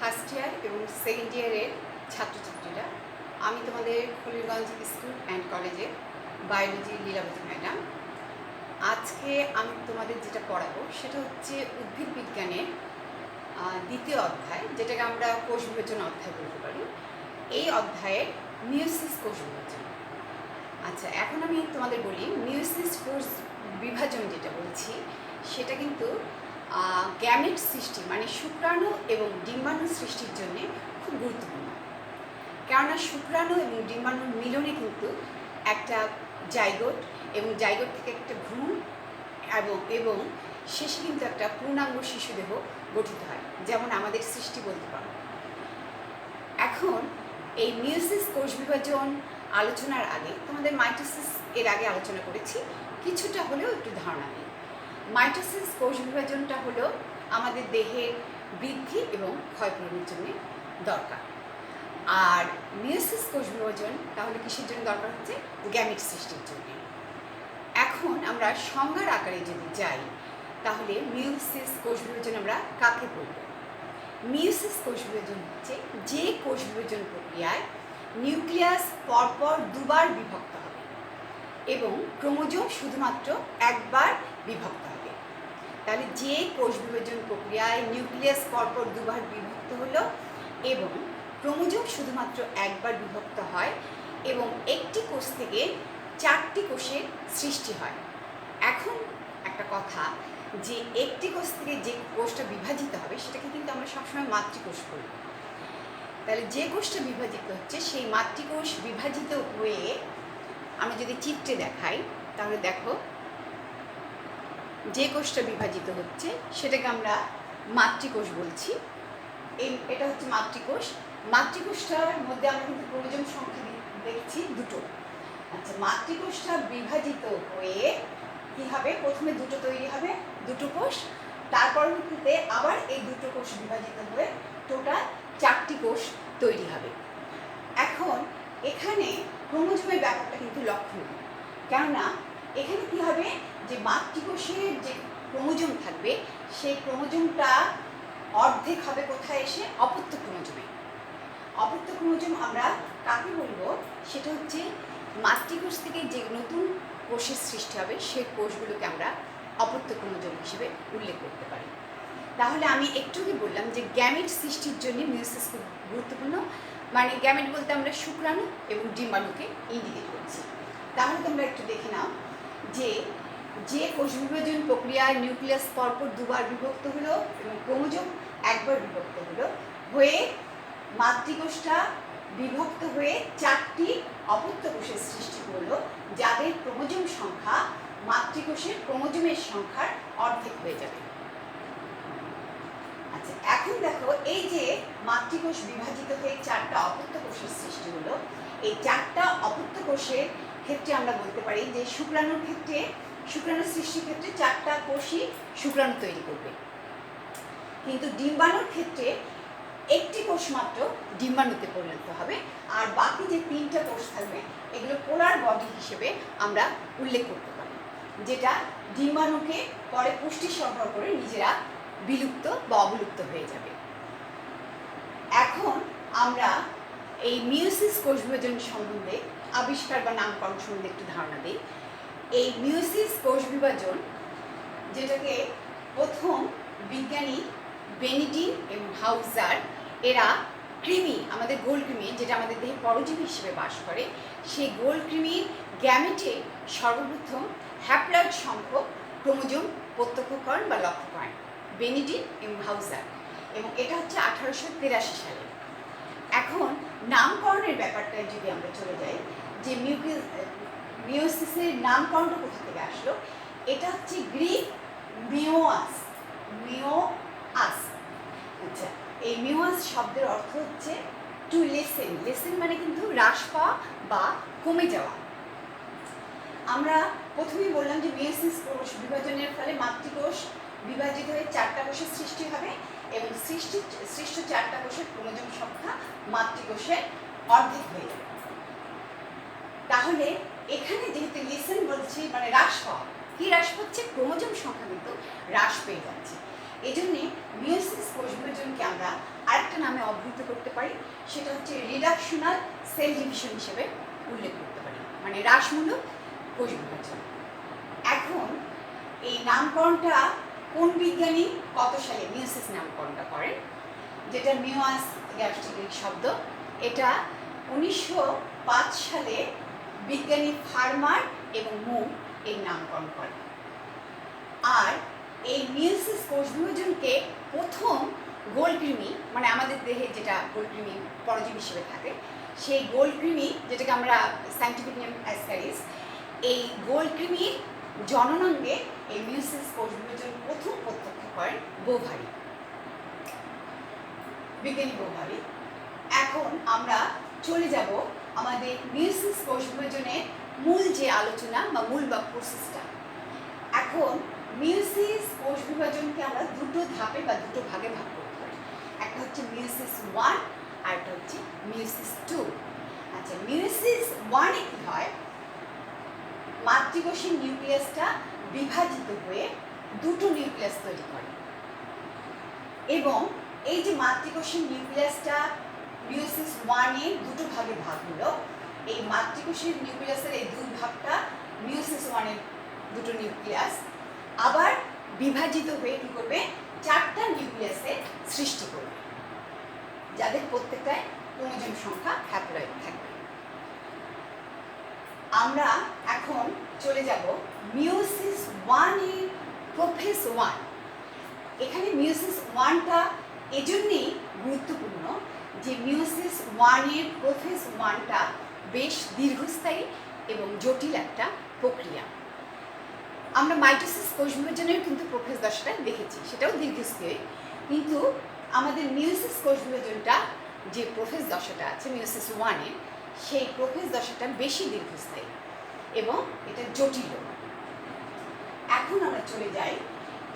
First year এবং second ইয়ারের ছাত্রছাত্রীরা, আমি তোমাদের খলিলগঞ্জ স্কুল অ্যান্ড কলেজের বায়োলজি লীলাবতী ম্যাডাম। আজকে আমি তোমাদের যেটা পড়াবো সেটা হচ্ছে উদ্ভিদ বিজ্ঞানের দ্বিতীয় অধ্যায়, যেটাকে আমরা কোষ বিভাজন অধ্যায় বলতে পারি। এই অধ্যায়ের মিয়োসিস কোষ বিভাজন। আচ্ছা, এখন আমি তোমাদের বলি মিয়োসিস কোষ বিভাজন যেটা বলছি সেটা কিন্তু গ্যামেট সৃষ্টি মানে শুক্রাণু এবং ডিম্বাণু সৃষ্টির জন্য খুব গুরুত্বপূর্ণ। কেননা শুক্রাণু এবং ডিম্বাণুর মিলনে কিন্তু একটা জাইগোট এবং জাইগোট থেকে একটা ভ্রূণ এবং শেষে কিন্তু একটা পূর্ণাঙ্গ শিশুদেহ গঠিত হয়, যেমন আমাদের সৃষ্টি বলতে পারো। এখন এই মিয়োসিস কোষ বিভাজন আলোচনার আগে তোমাদের মাইটোসিস এর আগে আলোচনা করেছি, কিছুটা হলেও একটু ধারণা নেই। মাইটোসিস কোষ বিভাজনটা হলো আমাদের দেহের বৃদ্ধি এবং ক্ষয়পূরণের জন্য দরকার। আর মিয়োসিস কোষ বিভাজন তাহলে কিসের জন্য দরকার হচ্ছে? গ্যামেট সৃষ্টির জন্য। এখন আমরা সংজ্ঞার আকারে যদি যাই তাহলে মিয়োসিস কোষ বিভাজন আমরা কাকে বলব? মিয়োসিস কোষ বিভাজন হচ্ছে যে কোষ বিভাজন প্রক্রিয়ায় নিউক্লিয়াস পরপর দুবার বিভক্ত হবে এবং ক্রোমোজোম শুধুমাত্র একবার বিভক্ত হবে। তাহলে যে কোষ বিভাজন প্রক্রিয়ায় নিউক্লিয়াস পরপর দুবার বিভক্ত হলো এবং ক্রোমোজোম শুধুমাত্র একবার বিভক্ত হয় এবং একটি কোষ থেকে 4টি কোষের সৃষ্টি হয়। এখন একটা কথা, যে একটি কোষ থেকে যে কোষটা বিভাজিত হবে সেটাকে কিন্তু আমরা সবসময় মাতৃকোষ বলি। তাহলে যে কোষটা বিভাজিত হচ্ছে সেই মাতৃকোষ বিভাজিত হয়ে, আমি যদি চিত্রে দেখাই তাহলে দেখো, যে কোষটা বিভাজিত হচ্ছে সেটাকে আমরা মাতৃকোষ বলছি। এটা হচ্ছে মাতৃকোষ। মাতৃকোষটার মধ্যে আমরা কিন্তু ক্রোমোজোম সংখ্যা দেখছি 2টো। আচ্ছা, মাতৃকোষটা বিভাজিত হয়ে কি হবে? প্রথমে 2টো তৈরি হবে, 2টো কোষ। তার পরবর্তীতে আবার এই 2টো কোষ বিভাজিত হয়ে টোটাল 4টি কোষ তৈরি হবে। এখন এখানে ক্রোমোজোমের ব্যাপারটা কিন্তু লক্ষণীয়, কেননা এখানে কি হবে, যে মাতৃকোষের যে ক্রোমোজোম থাকবে সেই ক্রোমোজোমটা অর্ধেক হবে কোথায় এসে? অপত্য ক্রোমোজোমে। অপত্য ক্রোমোজোম আমরা কাকে বলবো? সেটা হচ্ছে মাতৃকোষ থেকে যে নতুন কোষের সৃষ্টি হবে সেই কোষগুলোকে আমরা অপত্য ক্রোমোজোম হিসেবে উল্লেখ করতে পারি। তাহলে আমি একটুই বললাম যে গ্যামেট সৃষ্টির জন্য মিয়োসিস খুব গুরুত্বপূর্ণ। মানে গ্যামেট বলতে আমরা শুক্রাণু এবং ডিম্বাণুকে ইন্ডিকেট করছি। তাহলে তোমরা একটু দেখে নাও যে কোষ বিভাজন প্রক্রিয়ায় নিউক্লিয়াস পরপর দুবার বিভক্ত হলো এবং ক্রোমোজোম একবার বিভক্ত হলো, হয়ে মাতৃকোষটা বিভক্ত হয়ে 4টি অপত্য কোষের সৃষ্টি করলো, যাদের ক্রোমোজোম সংখ্যা মাতৃকোষের ক্রোমোজোমের সংখ্যার অর্ধেক হয়ে যাবে। আচ্ছা, এখন দেখো, এই যে মাতৃকোষ বিভাজিত হয়ে 4টা অপত্য কোষের সৃষ্টি হলো, এই 4টা অপত্য কোষের ক্ষেত্রে আমরা বলতে পারি যে শুক্রাণুর ক্ষেত্রে, শুক্রাণু সৃষ্টির ক্ষেত্রে 4টা কোষই শুক্রাণু তৈরি করবে, কিন্তু ডিম্বাণুর ক্ষেত্রে একটি কোষ মাত্র ডিম্বাণুতে পরিণত হবে, আর বাকি যে 3টা কোষ থাকবে এগুলো পোলার বডি হিসেবে আমরা উল্লেখ করতে পারি, যেটা ডিম্বাণুকে পরে পুষ্টি সরবরাহ করে নিজেরা বিলুপ্ত বা অবলুপ্ত হয়ে যাবে। এখন আমরা এই মিয়োসিস কোষ বিভাজন সম্বন্ধে আবিষ্কার বা নামকরণ সম্বন্ধে একটু ধারণা দিই। এই মিয়োসিস কোষ বিভাজন, যেটাকে প্রথম বিজ্ঞানী বেনিডিন এবং হাউজার, এরা কৃমি, আমাদের গোল কৃমি যেটা আমাদের দেহে পরজীবী হিসেবে বাস করে, সেই গোল কৃমির গ্যামেটে সর্বপ্রথম হ্যাপ্লয়েড সংখ্যক ক্রোমোজোম প্রত্যক্ষকরণ বা লক্ষ্য করেন বেনিডিন এবং হাউজার, এবং এটা হচ্ছে 1883 সালে। এখন নামকরণের ব্যাপারটায় যদি আমরা চলে যাই, যে মিয়োসিসের নামকরণটা কোথা থেকে আসলো? এটা হচ্ছে গ্রিক মিওয়াস। আচ্ছা, এই মিওয়াস শব্দের অর্থ হচ্ছে টু লেসেন। লেসেন মানে কিন্তু হ্রাস পাওয়া বা কমে যাওয়া। আমরা প্রথমেই বললাম যে মিয়োসিস কোষ বিভাজনের ফলে মাতৃকোষ বিভাজিত হয়ে 4টা কোষের সৃষ্টি হবে এবং সৃষ্ট 4টা কোষের ক্রোমোজোম সংখ্যা মাতৃকোষের অর্ধেক হয়ে যাবে। তাহলে এখানে যেহেতু লেসেন বলছি, মানে হ্রাস পাওয়া, কি হ্রাস পাচ্ছে? ক্রোমোজোম সংখ্যা কিন্তু হ্রাস পেয়ে যাচ্ছে। এই জন্যে মিয়োসিস কোষ বিভাজনকে আমরা আরেকটা নামে অভিহিত করতে পারি, সেটা হচ্ছে রিডাকশনাল সেল ডিভিশন হিসেবে উল্লেখ করতে পারি, মানে হ্রাসমূলক কোষ বিভাজন। এখন এই নামকরণটা কোন বিজ্ঞানী কত সালে মিওসিস নামকরণটা করেন, যেটা মিওয়াস গ্যাস্ট্রিক শব্দ, এটা 1905 সালে বিজ্ঞানী ফার্মার এবং মুর এই নামকরণ করেন। আর এই মিওসিস কোষ বিভাজনকে প্রথম গোলকৃমি, মানে আমাদের দেহে যেটা গোলকৃমি পরজীবী হিসেবে থাকে, সেই গোলকৃমি, যেটাকে আমরা সায়েন্টিফিক নেম অ্যাসকারিস, এই গোলকৃমির জননাঙ্গে এই মিওসিস কোষ বিভাজন প্রথম প্রত্যক্ষ করেন বোভারি, বিজ্ঞানী বোভারি। এখন আমরা চলে যাব আমাদের মিওসিস কোষ বিভাজনের মূল যে আলোচনা বা মূল বা প্রসেসটা। এখন মিওসিস কোষ বিভাজনকে আমরা দুটো ধাপে বা দুটো ভাগে ভাগ করতে পারি। একটা হচ্ছে মিওসিস 1 আর একটা হচ্ছে মিওসিস 2। আচ্ছা, মিওসিস 1-এ কি হয়, মাতৃকোষের নিউক্লিয়াসটা বিভাজিত হয়ে দুটো নিউক্লিয়াস তৈরি করে, এবং এই যে মাতৃকোষের নিউক্লিয়াসটা মিওসিস 1-এ দুটো ভাগে ভাগ হলো, এই মাতৃকোষের নিউক্লিয়াসের এই দুই ভাগটা মিওসিস 1-এর দুটো নিউক্লিয়াস আবার বিভাজিত হয়ে কী করবে, 4টা নিউক্লিয়াসের সৃষ্টি করবে, যাদের প্রত্যেকটায় ক্রোমোজোম সংখ্যা হ্যাপ্লয়েড থাকবে। আমরা এখন চলে যাব মিওসিস 1-এর প্রোফেজ 1। এখানে মিওসিস 1টা এজন্যই গুরুত্বপূর্ণ যে মিওসিস 1-এর প্রোফেজ 1টা বেশ দীর্ঘস্থায়ী এবং জটিল একটা প্রক্রিয়া। আমরা মাইটোসিস কোষ বিভাজনের কিন্তু প্রোফেজ দশাটা দেখেছি, সেটাও দীর্ঘস্থায়ী, কিন্তু আমাদের মিওসিস কোষ বিভাজনটা যে প্রোফেজ দশাটা আছে মিওসিস 1-এর, সেই প্রোফেজ দশাটা বেশি দীর্ঘস্থায়ী এবং এটা জটিল। এখন আমরা চলে যাই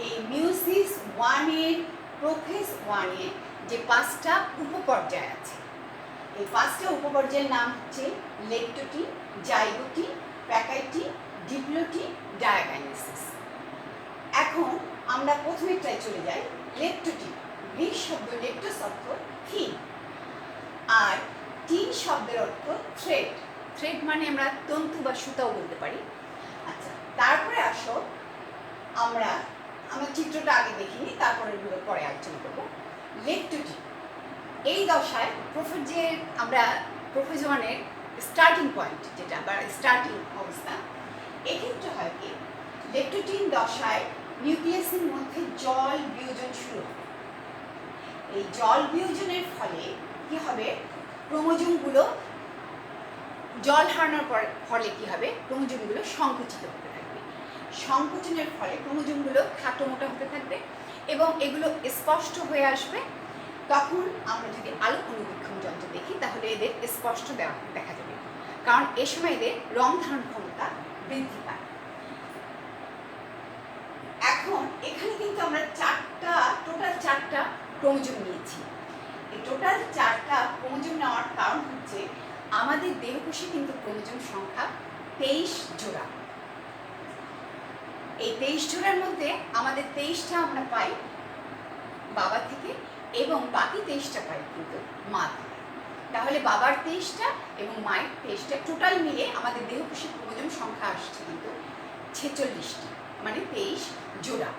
এই মিওসিস 1-এর প্রোফেজ 1-এর যে 5টা উপপর্যায় আছে, এই 5টা উপপর্যায়ের নাম হচ্ছে লেকটোটিন, জাইগোটিন, প্যাকাইটিন, ডিপ্লোটিন, ডায়াকাইনেসিস। এখন আমরা প্রথমেরটায় চলে যাই, লেকটোটিন। গ্রিক শব্দ লেকটোস অর্থ থিন, আর টিন শব্দের অর্থ থ্রেড। থ্রেড মানে আমরা তন্তু বা সুতাও বলতে পারি। আচ্ছা, তারপরে আসো আমরা চিত্রটা আগে দেখিনি, তারপরে এগুলো পরে আলোচনা করবো। লেকটোটিন এই দশায় আমরা প্রোফেজ 1-এর স্টার্টিং পয়েন্ট, যেটা বা স্টার্টিং অবস্থা, এক্ষেত্রে হয় কি, লেকটোটিন দশায় নিউক্লিয়াসের মধ্যে জল বিয়োজন শুরু হবে। এই জল বিয়োজনের ফলে কি হবে, ক্রোমোজোমগুলো জল হারানোর ফলে কি হবে, ক্রোমোজোমগুলো সংকুচিত হতে থাকবে। সংকোচনের ফলে ক্রোমোজোমগুলো খাটো মোটা হতে থাকবে এবং এগুলো স্পষ্ট হয়ে আসবে। তখন আমরা যদি আলোক অনুবীক্ষণ যন্ত্র দেখি তাহলে এদের স্পষ্ট দেখা যাবে, কারণ এ সময় এদের রং ধারণ ক্ষমতা বৃদ্ধি পায়। এখন এখানে কিন্তু আমরা টোটাল চারটা ক্রোমোজোম নিয়েছি। এই টোটাল 4টা ক্রোমোজোম নেওয়ার কারণ হচ্ছে আমাদের দেহকোষে কিন্তু ক্রোমোজোম সংখ্যা 23 জোড়া। এই 23 জোড়ার মধ্যে আমাদের 23টা আমরা পাই বাবা থেকে এবং বাকি 23টা পাই কিন্তু মা থেকে। তাহলে বাবার 23টা এবং মায়ের 23টা টোটাল মিলে আমাদের দেহকোষের ক্রোমোজোম সংখ্যা আসছে কিন্তু 46টি, মানে 23 জোড়া।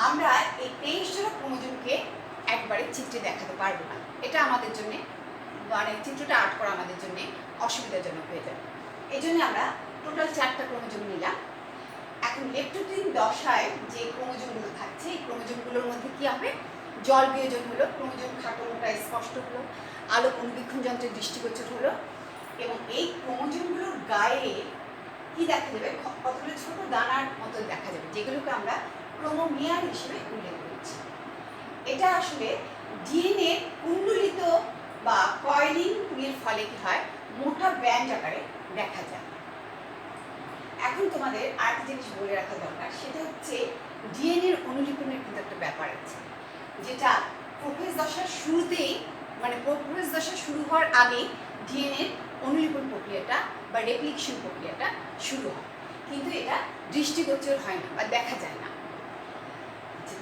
আমরা এই 23 জোড়া ক্রোমোজোমকে একবারে চিত্রে দেখাতে পারবো না, এটা আমাদের জন্য, মানে চিত্রটা আর্ট করা আমাদের জন্য অসুবিধাজনক হয়ে যাবে। এই জন্য আমরা টোটাল 4টা ক্রোমোজোম নিলাম। এখন লেকটোটিন দশায় যে ক্রোমোজোমগুলো থাকছে, এই ক্রোমোজোমগুলোর মধ্যে কি হবে, জল বিয়োজন হলো, ক্রোমোজোম খাটো মোটা স্পষ্ট হলো, আলোক অনুবীক্ষণ যন্ত্রের দৃষ্টিগোচর হলো, এবং এই ক্রোমোজোমগুলোর গায়ে কি দেখা যাবে, কতগুলো ছোট দানার মতো দেখা যাবে, যেগুলোকে আমরা ক্রোমোমিয়ার হিসেবে উল্লেখ করছি। এটা আসলে ডিএনএ কুণ্ডলিত বা কয়েলিং এর ফলে কি হয়, মোটা ব্যান্ড আকারে দেখা যায়। এখন তোমাদের আরেকটা জিনিস বলে রাখা দরকার, সেটা হচ্ছে ডিএনএর অনুলিপনের কিন্তু একটা ব্যাপার আছে, যেটা প্রোফেজ দশার শুরুতেই, মানে প্রোফেজ দশা শুরু হওয়ার আগেই ডিএনএর অনুলিপন প্রক্রিয়াটা বা রেপ্লিকেশন প্রক্রিয়াটা শুরু হয়, কিন্তু এটা দৃষ্টিগোচর হয় না বা দেখা যায় না।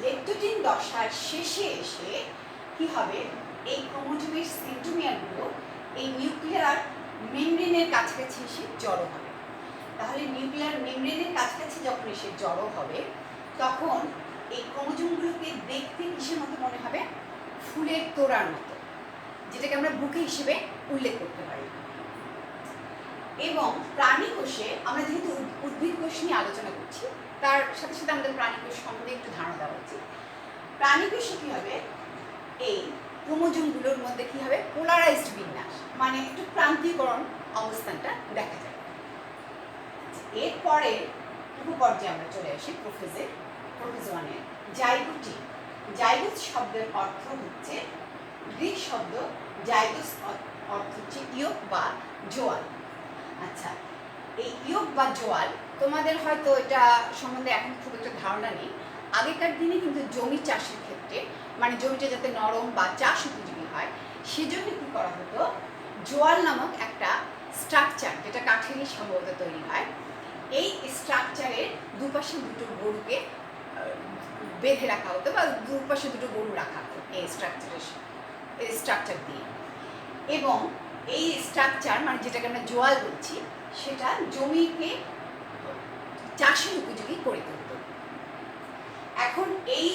লেকটোটিন দশার শেষে এসে কি হবে, এই ক্রোমোজোমের সেন্ট্রোমিয়ারগুলো এই নিউক্লিয়ার মেমব্রেনের কাছাকাছি এসে জড়ো হবে। তাহলে নিউক্লিয়ার মেমব্রেনের কাছাকাছি যখন এসে জড়ো হবে তখন এই ক্রোমোজোমগুলোকে দেখতে কিসের মতো মনে হবে, ফুলের তোড়ার মতো, যেটাকে আমরা বুকে হিসেবে উল্লেখ করতে পারি। এবং প্রাণী কোষে আমরা যেহেতু উদ্ভিদ কোষ নিয়ে আলোচনা করছি, তার সাথে সাথে আমাদের প্রাণী কোষ সম্বন্ধে একটু ধারণা দেওয়া উচিত। প্রাণী কোষে কী হবে, এই ক্রোমোজোমগুলোর মধ্যে কী হবে, পোলারাইজড বিন্যাস, মানে একটু প্রান্তীয়করণ অবস্থানটা দেখা যায়। এরপরে উপপর্যায়ে আমরা চলে আসি প্রোফেজোয়ানের জাইগোটি। জাইগোট শব্দের অর্থ হচ্ছে, গ্রিক শব্দ জাইগোস অর্থ হচ্ছে ইয়ক বা জোয়াল। আচ্ছা, এই ইয়ক বা জোয়াল তোমাদের হয়তো এটা সম্বন্ধে এখন খুব একটা ধারণা নেই। আগেকার দিনে কিন্তু জমি চাষের ক্ষেত্রে, মানে জমিটা যাতে নরম বা চাষ উপযোগী হয়, সেজন্য কী করা হতো, জোয়াল নামক একটা স্ট্রাকচার, যেটা কাঠেরই সম্ভবত তৈরি হয়, এই স্ট্রাকচারের দুপাশে দুটো গরুকে বেঁধে রাখা হতো বা দুপাশে দুটো গরু রাখা হতো এই স্ট্রাকচার দিয়ে। এবং এই স্ট্রাকচার, মানে যেটাকে আমরা জোয়াল বলছি, সেটা জমিকে চাষের উপযোগী করে তুলত। এখন এই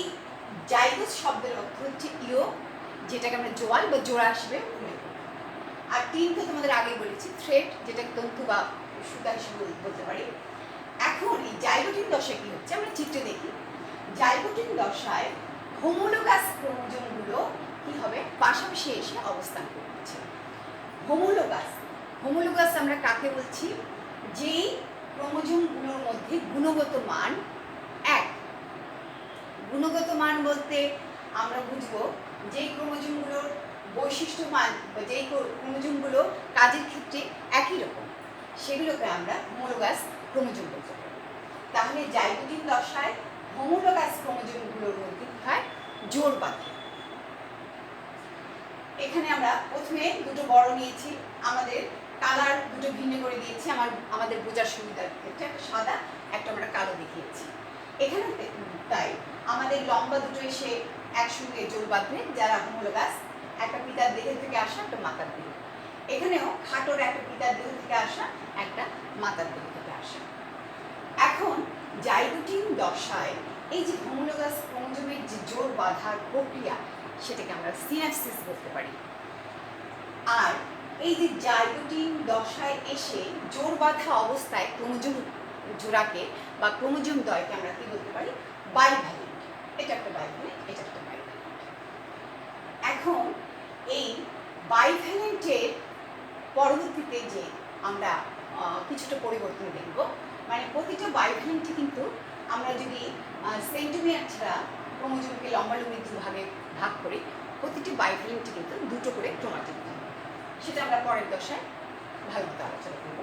জাইগোস শব্দের অর্থ হচ্ছে ইয়ক, যেটাকে আমরা জোয়াল বা জোড়া হিসেবে উল্লেখ করি। আর তিন তো তোমাদের আগেই বলেছি, থ্রেড, যেটাকে তন্তু বা সুতা হিসেবে বলতে পারি। এখন এই জাইগোটিন দশায় কি হচ্ছে, আমরা চিত্রে দেখি। জাইগোটিন দশায় হোমোলোগাস ক্রোমোজোমগুলো কি হবে, পাশাপাশি এসে অবস্থান করছে। হোমোলোগাস আমরা কাকে বলছি, যেই ক্রোমোজোমগুলোর মধ্যে গুণগত মান এক। গুণগত মান বলতে আমরা বুঝবো যেই ক্রোমোজোমগুলোর বৈশিষ্ট্য মান বা যেই ক্রোমোজোমগুলো কাজের ক্ষেত্রে একই রকম, সেগুলোকে আমরা হোমোলোগাস ক্রোমোজোম বলতে পারি। তাহলে জাইগোটিন দশায় হোমোলোগাস ক্রোমোজোমগুলোর মধ্যে কি হয়, জোড় বাঁধে। এখানে আমরা প্রথমে দুটো বড় নিয়েছি, আমাদের কালার দুটো ভিন্ন করে দিয়েছি আমাদের বোঝার সুবিধার ক্ষেত্রে, একটা সাদা, একটা আমরা কালো দেখিয়েছি। এখানে তাই আমাদের লম্বা দুটো এসে একসঙ্গে জোড় বাঁধবে, যারা হোমোলোগাস, একটা পিতার দেহ থেকে আসা, একটা মাতার দেহ। এখানেও খাটোর একটা পিতার দেহ থেকে আসা, একটা মাতার দেহ থেকে আসা। এখন জাইগোটিন দশায় এই যে হোমোলোগাস ক্রোমোজোমের যে জোড় বাঁধার প্রক্রিয়া, সেটাকে আমরা সিনাপসিস বলতে পারি। আর এই যে জাইগোটিন দশায় এসে জোড় বাঁধা অবস্থায় ক্রোমোজোম জোড়াকে বা ক্রোমোজোম দ্বয়কে আমরা কি বলতে পারি, বাইভ্যালেন্ট। এটা একটা বাইভ্যালেন্ট, এটা একটা বাইভ্যালেন্ট। এখন এই বাইভ্যালেন্টের পরবর্তীতে যে আমরা কিছুটা পরিবর্তন দেখব, মানে প্রতিটা বাইভ্যালেন্টে কিন্তু আমরা যদি সেন্টোমিয়ার ছাড়া ক্রোমোজোমকে লম্বালম্বি দুভাগে ভাগ করি, প্রতিটি বাইভ্যালেন্টে কিন্তু দুটো করে ক্রোমাটিড থাকে। সেটা আমরা পরের দশায় ভালো মতো আলোচনা করব।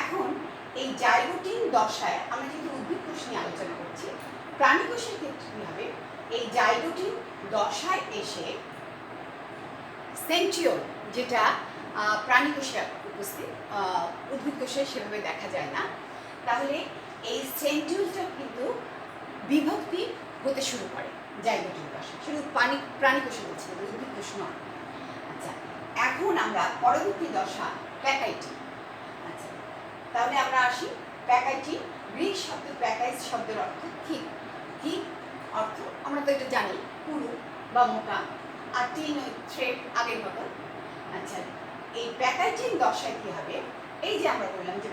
এখন এই জাইগোটিন দশায় আমরা যেহেতু উদ্ভিদ কোষ নিয়ে আলোচনা করছি, প্রাণী কোষের ক্ষেত্রে কী হবে, এই জাইগোটিন দশায় এসে সেন্ট্রিওল, যেটা প্রাণী কোষে উপস্থিত, উদ্ভিদ কোষে সেভাবে দেখা যায় না, তাহলে এই সেন্ট্রিওলটা কিন্তু বিভক্তি হতে শুরু করে জাইগোটিন দশায়। শুধু প্রাণী কোষে বলছি, উদ্ভিদ কোষ নয়। আচ্ছা, এখন আমরা পরবর্তী দশা প্যাকাইটি। আচ্ছা, তাহলে আমরা আসি প্যাকাইটি। গ্রিক শব্দ প্যাকাইজ শব্দের অর্থ থিক। থিক অর্থ আমরা তো এটা জানি, পুরু বা মোটা, আর টিন ওই থ্রেড আগের মতো। আচ্ছা, এই প্যাকাইটিন দশায় কী হবে, এই যে আমরা বললাম যে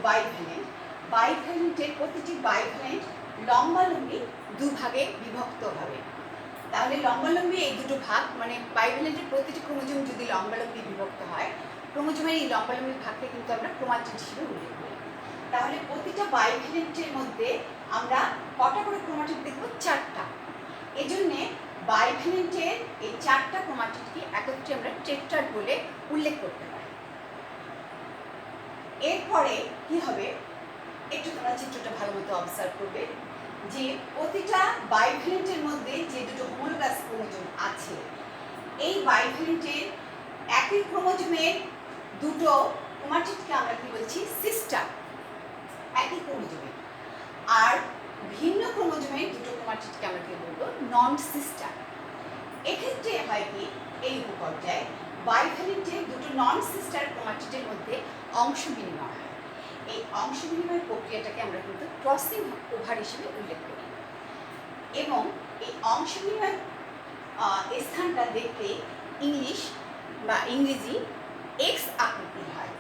বাইভ্যালেন্টের প্রতিটি বাইভ্যালেন্ট লম্বালম্বি দুভাগে বিভক্ত হবে। তাহলে লম্বালম্বি এই দুটো ভাগ, মানে বাইভ্যালেন্টের প্রতিটি ক্রোমোজোম যদি লম্বালম্বি বিভক্ত হয়, ক্রোমোজোমের এই লম্বালম্বি ভাগকে কিন্তু আমরা ক্রোমাটিড হিসেবে উল্লেখ করি। তাহলে প্রতিটা বাইভ্যালেন্টের মধ্যে আমরা কটা করে ক্রোমাটিড দেখব, চারটা। এই জন্যে বাইভ্যালেন্টের এই চারটা ক্রোমাটিডকে একত্রে আমরা টেট্রাড বলে উল্লেখ করতে পারি। এরপরে কি হবে, একটু তোমরা চিত্রটা ভালো মতো অবজার্ভ করবে, যে প্রতিটা বাইভ্যালেন্টের মধ্যে যে দুটো হোমোলোগাস ক্রোমোজোম আছে, এই বাইভ্যালেন্টের একই ক্রোমোজোমের দুটো ক্রোমাটিডকে আমরা কি বলছি, সিস্টার, একই ক্রোমোজোমের। আর ভিন্ন ক্রোমোজোমের দুটো ক্রোমাটিডকে আমরা কি বলবো, নন সিস্টার। এক্ষেত্রে ক্ষেত্রে হয় কি, এই উপপর্যায়ে বাইভ্যালেন্টে দুটো নন সিস্টার ক্রোমাটিডের মধ্যে অংশ বিনিময় হয়। এই অংশ বিনিময়ের প্রক্রিয়াটাকে আমরা কিন্তু ক্রসিং ওভার হিসেবে উল্লেখ করি এবং এই অংশ বিনিময়ের স্থানটা দেখতে ইংরেজি এক্স আকৃতির হয়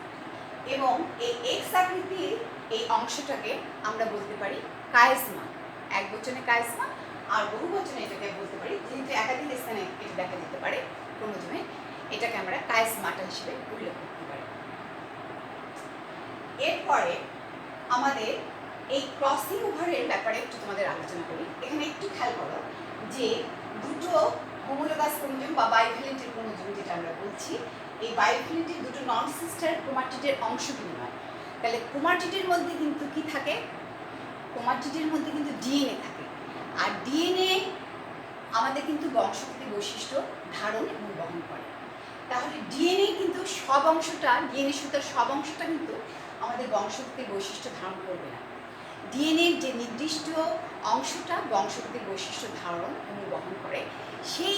এবং এই এক্স আকৃতির এই অংশটাকে আমরা বলতে পারি কাইজমা। এক বচনে কাইজমা আর বহু বচনে এটাকে বলতে পারি, যেহেতু একাধিক স্থানে এটা দেখা যেতে পারে ক্রোমোজোমে, এটাকে আমরা কাইজমাটা হিসেবে উল্লেখ করতে পারি। এরপরে আমাদের এই ক্রসিং ওভারের ব্যাপারে একটু তোমাদের আলোচনা করি। এখানে একটু খেয়াল করো যে দুটো হোমোলোগাস ক্রোমোজোম বা বাইভ্যালেন্টের ক্রোমোজোম যেটা আমরা বলছি, এই বাইভ্যালেন্টের দুটো নন সিস্টার ক্রোমাটিডের অংশ বিনিময়। তাহলে ক্রোমাটিডের মধ্যে কিন্তু কি থাকে? ক্রোমাটিডের মধ্যে কিন্তু ডিএনএ থাকে, আর ডিএনএ আমাদের কিন্তু বংশগতি বৈশিষ্ট্য ধারণ এবং বহন করে। তাহলে ডিএনএ কিন্তু সব অংশটা, ডিএনএ সুতার সব অংশটা কিন্তু আমাদের বংশগতি বৈশিষ্ট্য ধারণ করবে না। ডিএনএর যে নির্দিষ্ট অংশটা বংশগতির বৈশিষ্ট্য ধারণ এবং বহন করে, সেই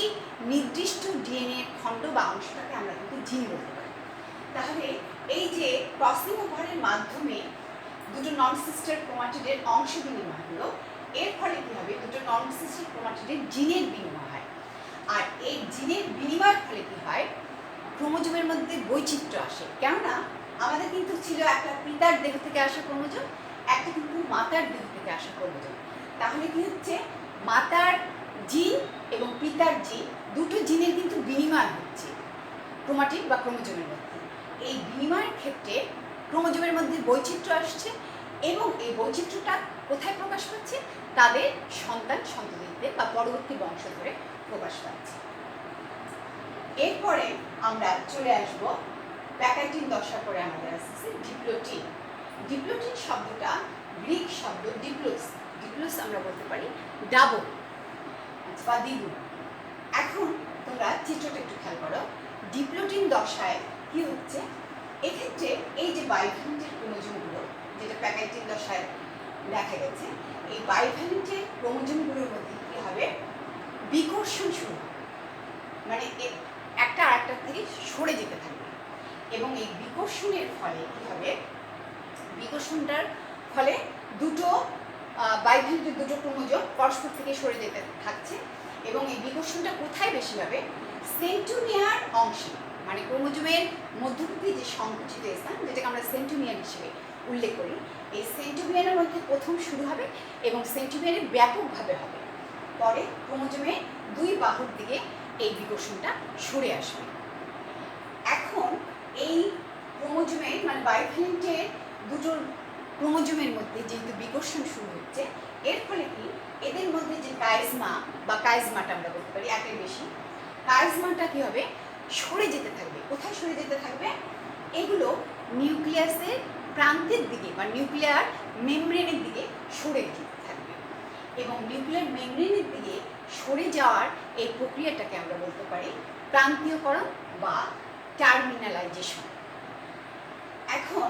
নির্দিষ্ট ডিএনএ খণ্ড বা অংশটাকে আমরা কিন্তু জিন বলতে পারি। তাহলে এই যে ক্রসিং ওভারের মাধ্যমে দুটো নন সিস্টার ক্রোমাটিডের অংশ বিনিময় হলো, এর ফলে কী হবে? দুটো নন সিস্টার ক্রোমাটিডের জিনের বিনিময় হয়, আর এই জিনের বিনিময়ের ফলে কী হয়? ক্রোমোজোমের মধ্যে বৈচিত্র্য আসে। কেননা আমাদের কিন্তু ছিল একটা পিতার দেহ থেকে আসা ক্রোমোজোম, একটা কিন্তু মাতার দেহ থেকে আসা ক্রোমোজোম। তাহলে কি হচ্ছে? মাতার জিন এবং পিতার জিন, দুটো জিনের কিন্তু বিনিময় হচ্ছে ক্রোমাটিড বা ক্রোমোজোমের মধ্যে। এই বিনিময়ের ক্ষেত্রে ক্রোমোজোমের মধ্যে বৈচিত্র্য আসছে এবং এই বৈচিত্র্যটা কোথায় প্রকাশ পাচ্ছে? তাদের সন্তান সন্ততিতে বা পরবর্তী বংশ ধরে প্রকাশ পাচ্ছে। এরপরে আমরা চলে আসব প্যাকাইটিন দশা পরে আমাদের আসছে ডিপ্লোটিন। ডিপ্লোটিন শব্দটা গ্রিক শব্দ ডিপ্লোস, ডিপ্লোস আমরা বলতে পারি ডাবল বা দ্বিগুণ। এখন তোমরা চিত্রটা একটু খেয়াল করো। ডিপ্লোটিন দশায় কি হচ্ছে? এক্ষেত্রে এই যে বাইভ্যালেন্টের ক্রোমোজোমগুলো, যেটা প্যাকাইটিন দশায় দেখা গেছে, এই বাইভ্যালেন্টের ক্রোমোজোমগুলোর মধ্যে কি হবে? বিকর্ষণ শুরু হবে, মানে একটা আরেকটার থেকে সরে যেতে থাকবে এবং এই বিকর্ষণের ফলে কি হবে? বিকর্ষণটার ফলে দুটো বাইভ্যালেন্টের দুটো ক্রোমোজোম পরস্পর থেকে সরে যেতে থাকছে এবং এই বিকর্ষণটা কোথায় বেশি হবে? সেন্ট্রোমিয়ার অংশে, মানে ক্রোমোজোমের মধ্যবর্তী যে সংকুচিত স্থান, যেটাকে আমরা সেন্ট্রোমিয়ার হিসেবে উল্লেখ করি, এই সেন্ট্রোমিয়ারের মধ্যে প্রথম শুরু হবে এবং সেন্ট্রোমিয়ারে ব্যাপকভাবে হবে। পরে ক্রোমোজোমের দুই বাহুর দিকে এই বিকর্ষণটা সরে আসবে। এখন এই ক্রোমোজোমের মানে বাইভ্যালেন্টের দুটো ক্রোমোজোমের মধ্যে যেহেতু বিকর্ষণ শুরু হচ্ছে, এর ফলে কি এদের মধ্যে যে কাইজমা বা কাইজমাটা আমরা বলতে পারি একের বেশি, কাইজমাটা কি হবে? সরে যেতে থাকবে। কোথায় সরে যেতে থাকবে? এগুলো নিউক্লিয়াসের প্রান্তের দিকে বা নিউক্লিয়ার মেমব্রেনের দিকে সরে যেতে থাকবে এবং নিউক্লিয়ার মেমব্রেনের দিকে সরে যাওয়ার এই প্রক্রিয়াটাকে আমরা বলতে পারি প্রান্তীয়করণ বা টার্মিনালাইজেশন। এখন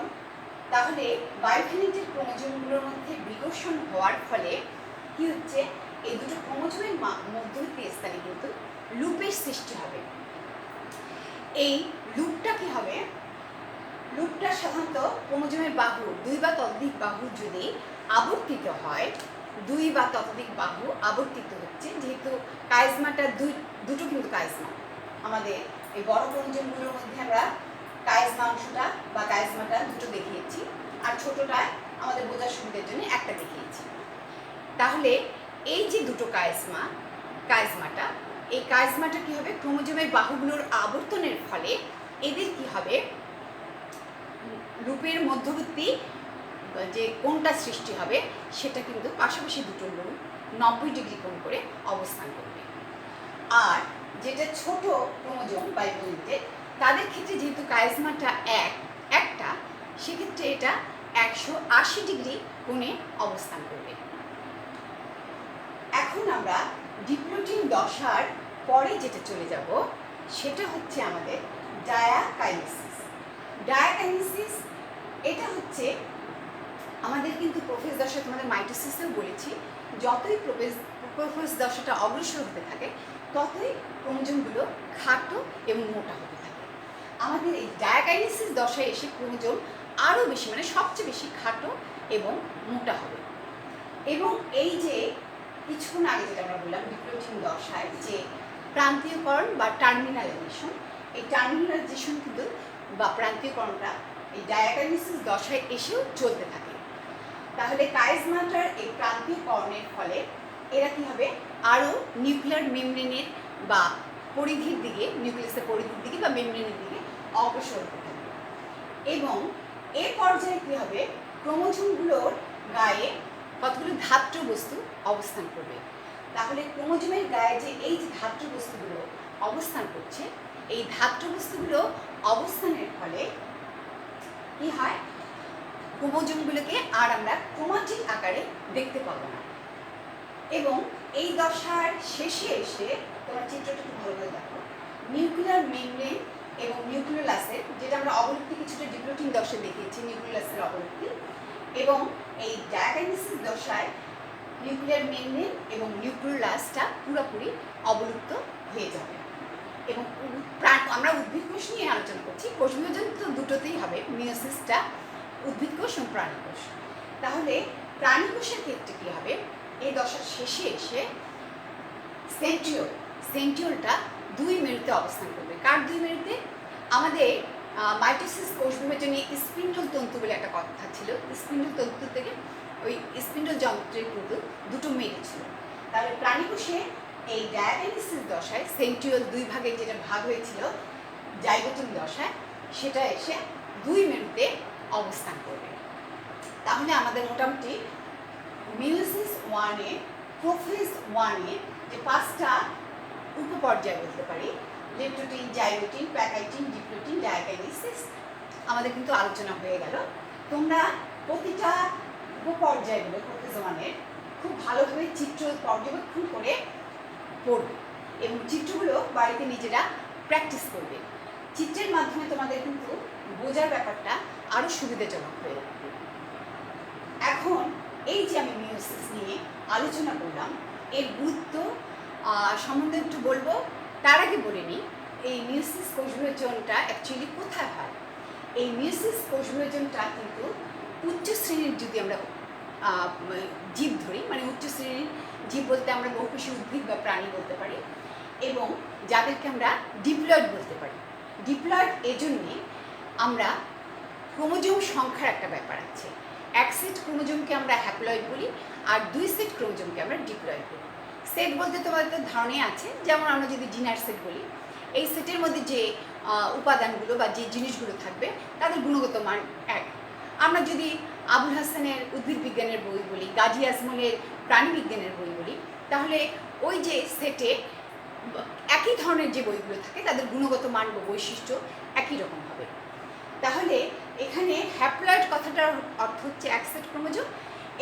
তাহলে বাইভ্যালেন্টের ক্রোমোজোমগুলোর মধ্যে বিকর্ষণ হওয়ার ফলে কি হচ্ছে? এই দুটো ক্রোমোজোমের মধ্যবর্তী স্থানে কিন্তু লুপের সৃষ্টি হবে। এই লুপটা কি হবে? লুপটা সাধারণত ক্রোমোজোমের বাহু, দুই বা ততোধিক বাহু যদি আবর্তিত হয়, দুই বা ততোধিক বাহু আবর্তিত হচ্ছে, যেহেতু কাইজমাটা দুটো কিন্তু কাইজমা, আমাদের এই বড় ক্রোমোজোমগুলোর মধ্যে আমরা কাইজমা অংশটা বা কাইজমাটা দুটো দেখিয়েছি, আর ছোটটা আমাদের বোঝার সুবিধার জন্য একটা দেখিয়েছি। তাহলে এই যে দুটো কাইজমাটা, এই কাইজমাটা কি হবে? ক্রোমোজোমের বাহুগুলোর আবর্তনের ফলে এদের কি হবে? লুপের মধ্যবর্তী যে কোণটা সৃষ্টি হবে, সেটা কিন্তু পাশাপাশি দুটো লুপ 90 ডিগ্রি কোণ করে অবস্থান করবে। আর যেটা ছোট ক্রোমোজোম বাইভ্যালেন্টের, তাদের ক্ষেত্রে যেহেতু কাইজমাটা একটা, সেক্ষেত্রে এটা 180 ডিগ্রি কোণে অবস্থান করবে। এখন আমরা ডিপ্লোটিন দশার পরে যেটা চলে যাব, সেটা হচ্ছে আমাদের ডায়াকাইনেসিস। ডায়াকাইনেসিস এটা হচ্ছে আমাদের কিন্তু প্রোফেজ দশা, তোমাদের মাইটোসিসেও বলেছি, যতই প্রোফেজ দশাটা অগ্রসর হতে থাকে ততই ক্রোমোজোমগুলো খাটো এবং মোটা হতে থাকে। আমাদের এই ডায়াকাইনেসিস দশায় এসে ক্রোমোজোম আরও বেশি মানে সবচেয়ে বেশি খাটো এবং মোটা হবে। এবং এই যে কিছুক্ষণ আগে যেটা আমরা বললাম ডিপ্লয়েডিং দশায় যে প্রান্তীয়করণ বা টার্মিনালাইজেশন, এই টার্মিনালাইজেশন কিন্তু বা প্রান্তীয়করণটা এই ডায়াকাইনেসিস দশায় এসেও চলতে থাকে। তাহলে কাইজমাটার এই প্রান্তীয়করণের ফলে এরা কী হবে, আরও নিউক্লিয়ার মেমব্রেনের বা পরিধির দিকে, নিউক্লিয়াসের পরিধির দিকে বা মেমব্রেনের দিকে অগ্রসর হতে থাকবে। এবং এ পর্যায়ে কী হবে, ক্রোমোজোমগুলোর গায়ে কতগুলো ধাত্র বস্তু অবস্থান করবে। তাহলে ক্রোমোজোমের গায়ে যে এই যে ধাত্র বস্তুগুলো অবস্থান করছে, এই ধাত্র বস্তুগুলো অবস্থানের ফলে কি হয়, ক্রোমোজোমগুলোকে আর আমরা ক্রোমাটিক আকারে দেখতে পাবো না। এবং এই দশার শেষে এসে তোমার চিত্রটা খুব ভালোভাবে দেখো, নিউক্লিয়ার মেমব্রেন এবং নিউক্লিওলাসের, যেটা আমরা অবলুপ্তি কিছুটা ডিপ্লয়েডিং দশায় দেখিয়েছি, নিউক্লিওলাসের অবলুপ্তি, এবং এই ডায়াকাইনেসিস দশায় নিউক্লিয়ার মেমব্রেন এবং নিউক্লিওলাসটা পুরোপুরি অবলুপ্ত হয়ে যাবে। এবং আমরা উদ্ভিদ কোষ নিয়ে আলোচনা করছি, কোষ বিভাজন তো দুটোতেই হবে, মিওসিসটা উদ্ভিদ কোষ এবং প্রাণী কোষ। তাহলে প্রাণী কোষের ক্ষেত্রে কী হবে, এই দশার শেষে এসে সেন্ট্রিওলটা 2 মেরুতে অবস্থান করবে। কার 2 মেরুতে? আমাদের মাইটোসিস কোষ বিভাজনে স্পিন্ডল তন্তু বলে একটা কথা ছিল, স্পিন্ডল তন্তু থেকে ওই স্পিন্ডল যন্ত্রের কিন্তু 2টো মেরু ছিল। তাহলে প্রাণী কোষে এই ডায়াকাইনেসিস দশায় সেন্ট্রিওল 2 ভাগে যেটা ভাগ হয়েছিল জাইগোটিক দশায়, সেটা এসে 2 মেরুতে অবস্থান করবে। তাহলে আমাদের মোটামুটি মিওসিস 1-এ, প্রোফেজ 1-এ যে 5টা উপপর্যায় বলতে পারি, লেপ্টোটিন, জাইগোটিন, প্যাকাইটিন, ডিপ্লয়েডিং, ডায়াকাইনেসিস, আমাদের কিন্তু আলোচনা হয়ে গেল। তোমরা প্রতিটা উপপর্যায়গুলো প্রোফেজ 1-এর খুব ভালোভাবে চিত্র পর্যবেক্ষণ করে পড়বে এবং চিত্রগুলো বাড়িতে নিজেরা প্র্যাকটিস করবে। চিত্রের মাধ্যমে তোমাদের কিন্তু বোঝার ব্যাপারটা আরও সুবিধাজনক হয়ে উঠবে। এখন এই যে আমি মিওসিস নিয়ে আলোচনা করলাম, এর গুরুত্ব সম্বন্ধে একটু বলবো। তার আগে বলে নিই, এই মিওসিস কোষ বিভাজনটা অ্যাকচুয়ালি কোথায় হয়। এই মিওসিস কোষ বিভাজনটা কিন্তু উচ্চ শ্রেণীর, যদি আমরা জীব ধরি, মানে উচ্চ শ্রেণীর জীব বলতে আমরা বহুকোষী উদ্ভিদ বা প্রাণী বলতে পারি, এবং যাদেরকে আমরা ডিপ্লয়েড বলতে পারি। ডিপ্লয়েড এজন্যে আমরা ক্রোমোজোম সংখ্যার একটা ব্যাপার আছে। 1 সেট ক্রোমোজোমকে আমরা হ্যাপ্লয়েড বলি, আর 2 সেট ক্রোমোজোমকে আমরা ডিপ্লয়েড বলি। সেট বলতে তোমাদের ধারণাই আছে, যেমন আমরা যদি ডিনার সেট বলি, এই সেটের মধ্যে যে উপাদানগুলো বা যে জিনিসগুলো থাকবে তাদের গুণগত মান এক। আমরা যদি আবুল হাসানের উদ্ভিদ বিজ্ঞানের বই বলি, গাজী আজমলের প্রাণী বিজ্ঞানের বই বলি, তাহলে ওই যে সেটে একই ধরনের যে বইগুলো থাকে তাদের গুণগত মান বা বৈশিষ্ট্য একই রকম হবে। তাহলে এখানে হ্যাপ্লয়েড কথাটার অর্থ হচ্ছে 1 সেট ক্রোমোজোম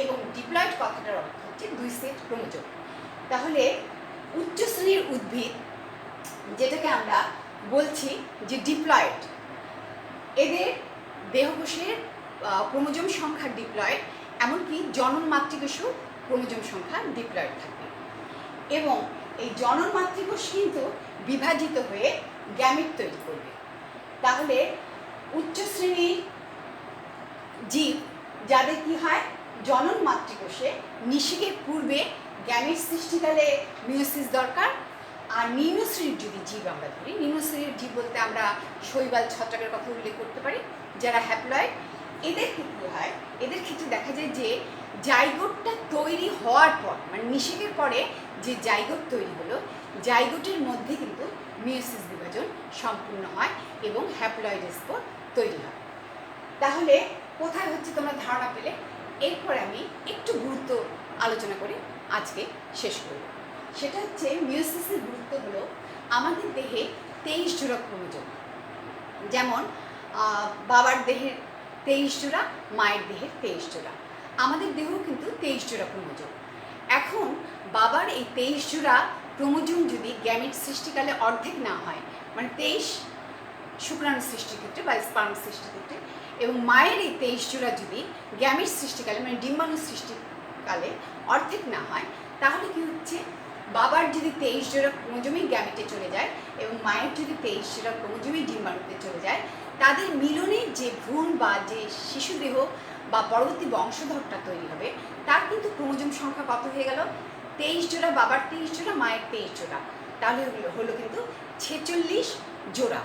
এবং ডিপ্লয়েড কথাটার অর্থ হচ্ছে 2 সেট ক্রোমোজোম। তাহলে উচ্চ শ্রেণীর উদ্ভিদ, যেটাকে আমরা বলছি যে ডিপ্লয়েড, এদের দেহকোষের ক্রোমোজোম সংখ্যা ডিপ্লয়েড, এমনকি জনন মাতৃকোষেও ক্রোমোজোম সংখ্যা ডিপ্লয়েড থাকবে। এবং এই জনন মাতৃকোষ কিন্তু বিভাজিত হয়ে গ্যামেট তৈরি করবে। তাহলে উচ্চ শ্রেণীর জীব যাদের কি হয়, জনন মাতৃকোষে নিষেকের পূর্বে গ্যামেট সৃষ্টিকালে মিওসিস দরকার। আর নিম্ন শ্রেণীর যদি জীব আমরা ধরি, নিম্ন শ্রেণীর জীব বলতে আমরা শৈবাল, ছত্রাকের কথা উল্লেখ করতে পারি, যারা হ্যাপ্লয়েড, এদের ক্ষেত্রে হয়, এদের ক্ষেত্রে দেখা যায় যে জাইগোটটা তৈরি হওয়ার পর, মানে নিষেকের পরে যে জাইগোট তৈরি হলো, জাইগোটের মধ্যে কিন্তু মিওসিস বিভাজন সম্পূর্ণ হয় এবং হ্যাপ্লয়েড স্পোর তৈরি হয়। তাহলে কোথায় হচ্ছে তোমরা ধারণা পেলে। এরপরে আমি একটু গুরুত্ব আলোচনা করে আজকে শেষ করব। সেটা হচ্ছে মিওসিসের গুরুত্ব হলো আমাদের দেহে 23 জোড়া ক্রোমোজোম, যেমন বাবার দেহের 23 জোড়া, মায়ের দেহের 23 জোড়া, আমাদের দেহেও কিন্তু 23 জোড়া ক্রোমোজোম। এখন বাবার এই 23 জোড়া ক্রোমোজোম যদি গ্যামেট সৃষ্টিকালে অর্ধেক না হয়, মানে 23 শুক্রাণু সৃষ্টির ক্ষেত্রে বা স্পার্ম সৃষ্টির ক্ষেত্রে, এবং মায়ের এই 23 জোড়া যদি গ্যামেট সৃষ্টিকালে মানে ডিম্বাণু সৃষ্টিকালে অর্ধেক না হয়, তাহলে কি হচ্ছে, বাবার যদি 23 জোড়া ক্রোমোজোমিক গ্যামেটে চলে যায় এবং মায়ের যদি 23 জোড়া ক্রোমোজোমিক ডিম্বাণুতে চলে যায়, তাদের মিলনে যে ভ্রূণ বা যে শিশুদেহ বা পরবর্তী বংশধরটা তৈরি হবে, তার কিন্তু ক্রোমোজোম সংখ্যা কত হয়ে গেল? 23 জোড়া, বাবার 23 জোড়া, মায়ের 23 জোড়া, তাহলে হলো কিন্তু 46 জোড়া।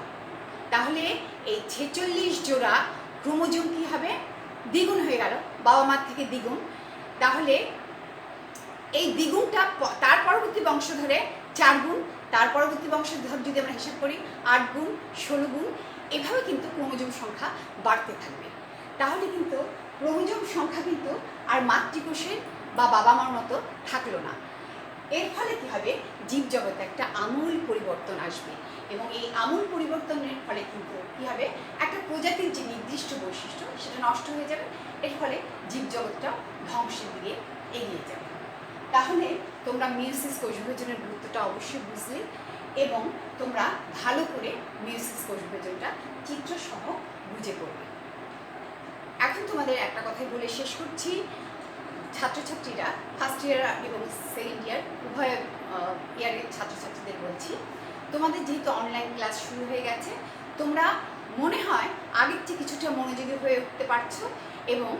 তাহলে এই 46 জোড়া ক্রোমোজোম কী হবে? দ্বিগুণ হয়ে গেল, বাবা মার থেকে দ্বিগুণ। তাহলে এই দ্বিগুণটা তার পরবর্তী বংশধরে 4 গুণ, তার পরবর্তী বংশধর যদি আমরা হিসাব করি 8 গুণ, 16 গুণ, এভাবে কিন্তু ক্রোমোজোম সংখ্যা বাড়তে থাকবে। তাহলে কিন্তু ক্রোমোজোম সংখ্যা কিন্তু আর মাতৃকোষের বা বাবা মার মতো থাকলো না। এর ফলে কী হবে? জীবজগতে একটা আমূল পরিবর্তন আসবে এবং এই আমূল পরিবর্তনের ফলে কিন্তু কী হবে? একটা প্রজাতির যে নির্দিষ্ট বৈশিষ্ট্য সেটা নষ্ট হয়ে যাবে। এর ফলে জীবজগৎটা ধ্বংসের দিকে এগিয়ে যাবে। তাহলে তোমরা মিয়োসিস কোষ বিভাজনের গুরুত্বটা অবশ্যই বুঝলে এবং তোমরা ভালো করে মিয়োসিস কোষ বিভাজনটা চিত্রসহ বুঝে পড়বে। এখন তোমাদের একটা কথাই বলে শেষ করছি, ছাত্রছাত্রীরা ফার্স্ট ইয়ার এবং সেকেন্ড ইয়ার উভয় ইয়ারের ছাত্রছাত্রীদের বলছি, তোমাদের যেহেতু অনলাইন ক্লাস শুরু হয়ে গেছে, তোমরা মনে হয় আগের চেয়ে কিছুটা মনোযোগী হয়ে উঠতে পারছো এবং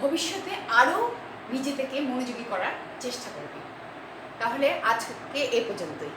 ভবিষ্যতে আরও নিজে থেকে মনোযোগী করার চেষ্টা করবে। তাহলে আজকে এ পর্যন্তই।